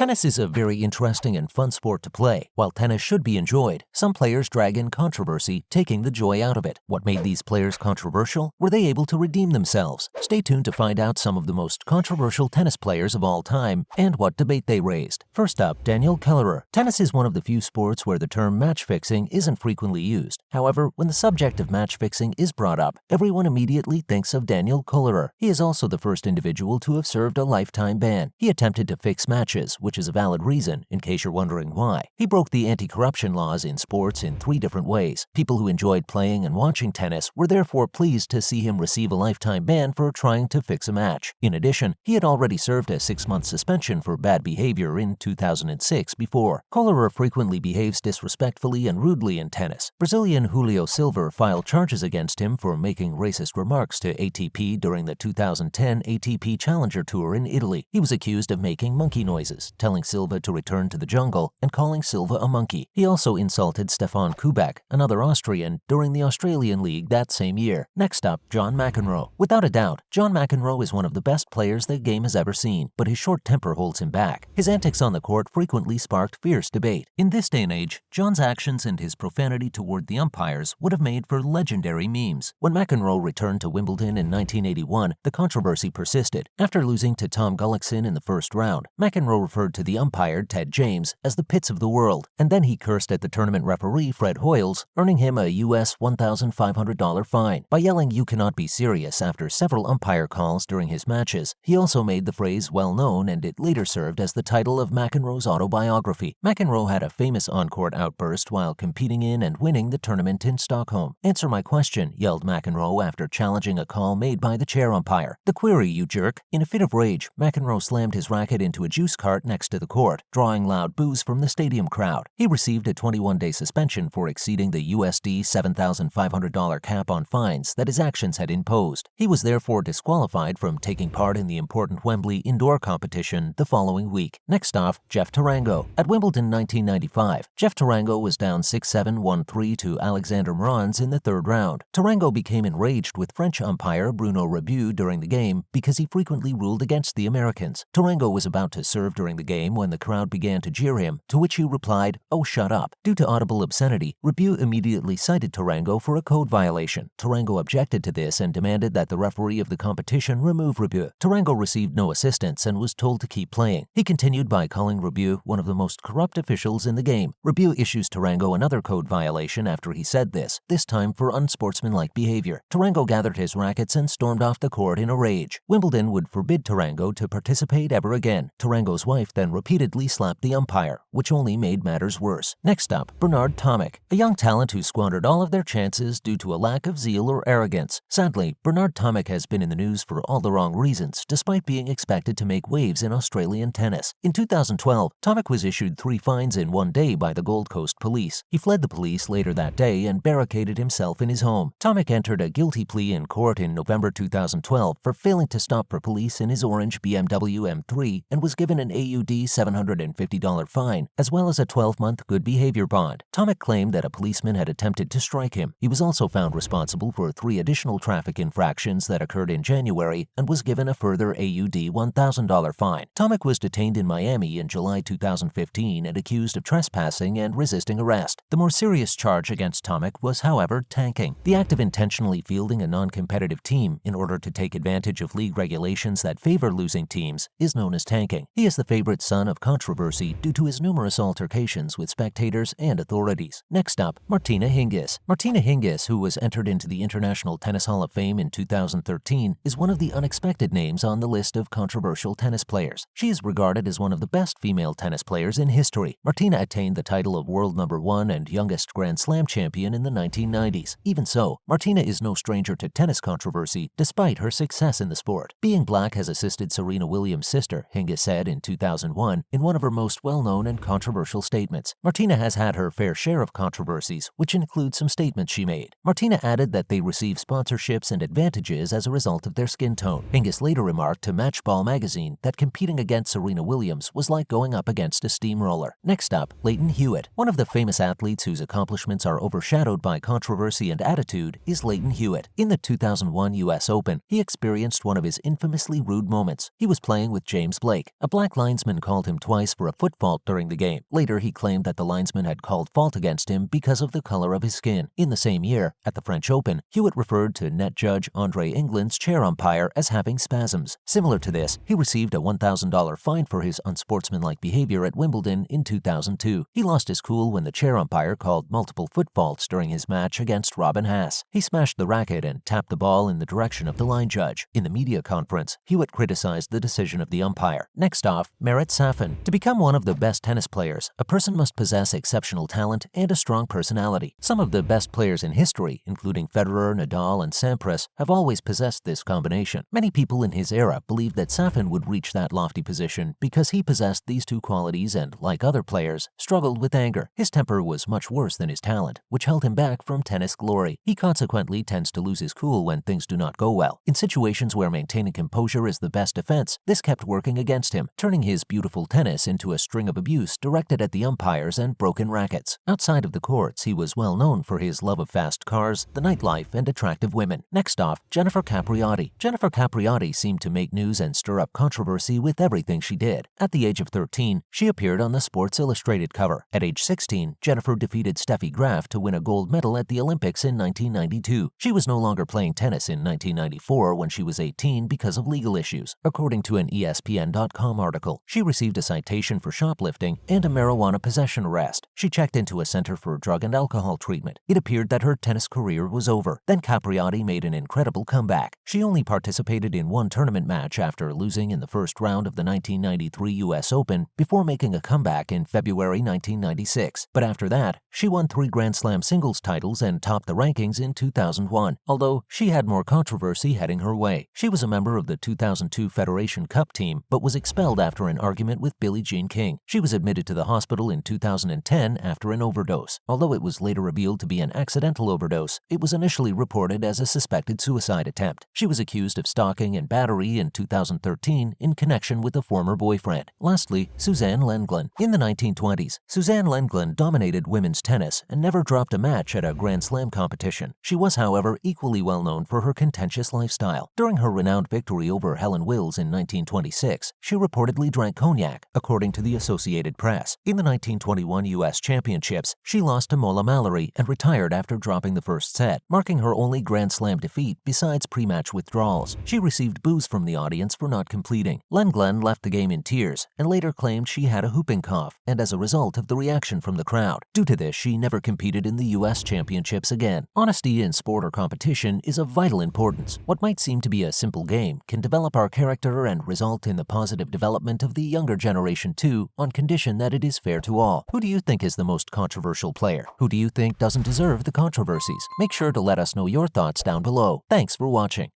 Tennis is a very interesting and fun sport to play. While tennis should be enjoyed, some players drag in controversy, taking the joy out of it. What made these players controversial? Were they able to redeem themselves? Stay tuned to find out some of the most controversial tennis players of all time and what debate they raised. First up, Daniel Kelleher. Tennis is one of the few sports where the term match fixing isn't frequently used. However, when the subject of match fixing is brought up, everyone immediately thinks of Daniel Kelleher. He is also the first individual to have served a lifetime ban. He attempted to fix matches, which is a valid reason, in case you're wondering why. He broke the anti-corruption laws in sports in 3 different ways. People who enjoyed playing and watching tennis were therefore pleased to see him receive a lifetime ban for trying to fix a match. In addition, he had already served a 6-month suspension for bad behavior in 2006 before. Kelleher frequently behaves disrespectfully and rudely in tennis. Brazilian Julio Silva filed charges against him for making racist remarks to ATP during the 2010 ATP Challenger Tour in Italy. He was accused of making monkey noises, telling Silva to return to the jungle, and calling Silva a monkey. He also insulted Stefan Kubek, another Austrian, during the Australian League that same year. Next up, John McEnroe. Without a doubt, John McEnroe is one of the best players the game has ever seen, but his short temper holds him back. His antics on the court frequently sparked fierce debate. In this day and age, John's actions and his profanity toward the umpires would have made for legendary memes. When McEnroe returned to Wimbledon in 1981, the controversy persisted. After losing to Tom Gullickson in the first round, McEnroe referred to the umpire, Ted James, as the pits of the world, and then he cursed at the tournament referee, Fred Hoyles, earning him a US $1,500 fine. By yelling "You cannot be serious" after several umpire calls during his matches, he also made the phrase well known, and it later served as the title of McEnroe's autobiography. McEnroe had a famous on-court outburst while competing in and winning the tournament in Stockholm. "Answer my question," yelled McEnroe after challenging a call made by the chair umpire. "The query, you jerk." In a fit of rage, McEnroe slammed his racket into a juice cart next to the court, drawing loud boos from the stadium crowd. He received a 21-day suspension for exceeding the USD $7,500 cap on fines that his actions had imposed. He was therefore disqualified from taking part in the important Wembley indoor competition the following week. Next off, Jeff Tarango. At Wimbledon 1995, Jeff Tarango was down 6-7, 1-3 to Alexander Morans in the 3rd round. Tarango became enraged with French umpire Bruno Rebu during the game because he frequently ruled against the Americans. Tarango was about to serve during the game when the crowd began to jeer him, to which he replied, "Oh, shut up." Due to audible obscenity, Rebu immediately cited Tarango for a code violation. Tarango objected to this and demanded that the referee of the competition remove Rebu. Tarango received no assistance and was told to keep playing. He continued by calling Rebu one of the most corrupt officials in the game. Rebu issues Tarango another code violation after he said this time for unsportsmanlike behavior. Tarango gathered his rackets and stormed off the court in a rage. Wimbledon would forbid Tarango to participate ever again. Tarango's wife then repeatedly slapped the umpire, which only made matters worse. Next up, Bernard Tomic, a young talent who squandered all of their chances due to a lack of zeal or arrogance. Sadly, Bernard Tomic has been in the news for all the wrong reasons, despite being expected to make waves in Australian tennis. In 2012, Tomic was issued 3 fines in 1 day by the Gold Coast Police. He fled the police later that day and barricaded himself in his home. Tomic entered a guilty plea in court in November 2012 for failing to stop for police in his orange BMW M3 and was given an AUD $750 fine, as well as a 12-month good behavior bond. Tomic claimed that a policeman had attempted to strike him. He was also found responsible for 3 additional traffic infractions that occurred in January and was given a further AUD $1,000 fine. Tomic was detained in Miami in July 2015 and accused of trespassing and resisting arrest. The more serious charge against Tomic was, however, tanking. The act of intentionally fielding a non-competitive team in order to take advantage of league regulations that favor losing teams is known as tanking. He is the favorite son of controversy due to his numerous altercations with spectators and authorities. Next up, Martina Hingis. Martina Hingis, who was entered into the International Tennis Hall of Fame in 2013, is one of the unexpected names on the list of controversial tennis players. She is regarded as one of the best female tennis players in history. Martina attained the title of world #1 and youngest Grand Slam champion in the 1990s. Even so, Martina is no stranger to tennis controversy despite her success in the sport. Being black has assisted Serena Williams' sister, Hingis said in 2001 in one of her most well-known and controversial statements. Martina has had her fair share of controversies, which include some statements she made. Martina added that they receive sponsorships and advantages as a result of their skin tone. Hingis later remarked to Matchball magazine that competing against Serena Williams was like going up against a steamroller. Next up, Lleyton Hewitt. One of the famous athletes whose accomplishments are overshadowed by controversy and attitude is Lleyton Hewitt. In the 2001 US Open, he experienced one of his infamously rude moments. He was playing with James Blake, a black linesman linesman called him twice for a foot fault during the game. Later, he claimed that the linesman had called fault against him because of the color of his skin. In the same year, at the French Open, Hewitt referred to net judge Andre England's chair umpire as having spasms. Similar to this, he received a $1,000 fine for his unsportsmanlike behavior at Wimbledon in 2002. He lost his cool when the chair umpire called multiple foot faults during his match against Robin Haas. He smashed the racket and tapped the ball in the direction of the line judge. In the media conference, Hewitt criticized the decision of the umpire. Next off, Marat Safin. To become one of the best tennis players, a person must possess exceptional talent and a strong personality. Some of the best players in history, including Federer, Nadal, and Sampras, have always possessed this combination. Many people in his era believed that Safin would reach that lofty position because he possessed these two qualities and, like other players, struggled with anger. His temper was much worse than his talent, which held him back from tennis glory. He consequently tends to lose his cool when things do not go well. In situations where maintaining composure is the best defense, this kept working against him, turning his beautiful tennis into a string of abuse directed at the umpires and broken rackets. Outside of the courts, he was well known for his love of fast cars, the nightlife, and attractive women. Next off, Jennifer Capriati. Jennifer Capriati seemed to make news and stir up controversy with everything she did. At the age of 13, she appeared on the Sports Illustrated cover. At age 16, Jennifer defeated Steffi Graf to win a gold medal at the Olympics in 1992. She was no longer playing tennis in 1994 when she was 18 because of legal issues. According to an ESPN.com article, she received a citation for shoplifting and a marijuana possession arrest. She checked into a center for drug and alcohol treatment. It appeared that her tennis career was over. Then Capriati made an incredible comeback. She only participated in one tournament match after losing in the first round of the 1993 U.S. Open before making a comeback in February 1996. But after that, she won 3 Grand Slam singles titles and topped the rankings in 2001, although she had more controversy heading her way. She was a member of the 2002 Federation Cup team, but was expelled after an argument with Billie Jean King. She was admitted to the hospital in 2010 after an overdose. Although it was later revealed to be an accidental overdose, it was initially reported as a suspected suicide attempt. She was accused of stalking and battery in 2013 in connection with a former boyfriend. Lastly, Suzanne Lenglen. In the 1920s, Suzanne Lenglen dominated women's tennis and never dropped a match at a Grand Slam competition. She was, however, equally well known for her contentious lifestyle. During her renowned victory over Helen Wills in 1926, she reportedly drank cognac, according to the Associated Press. In the 1921 U.S. Championships, she lost to Mola Mallory and retired after dropping the first set, marking her only Grand Slam defeat besides pre-match withdrawals. She received boos from the audience for not completing. Lenglen left the game in tears and later claimed she had a whooping cough, and as a result of the reaction from the crowd. Due to this, she never competed in the U.S. Championships again. Honesty in sport or competition is of vital importance. What might seem to be a simple game can develop our character and result in the positive development of the younger generation too, on condition that it is fair to all. Who do you think is the most controversial player? Who do you think doesn't deserve the controversies? Make sure to let us know your thoughts down below. Thanks for watching.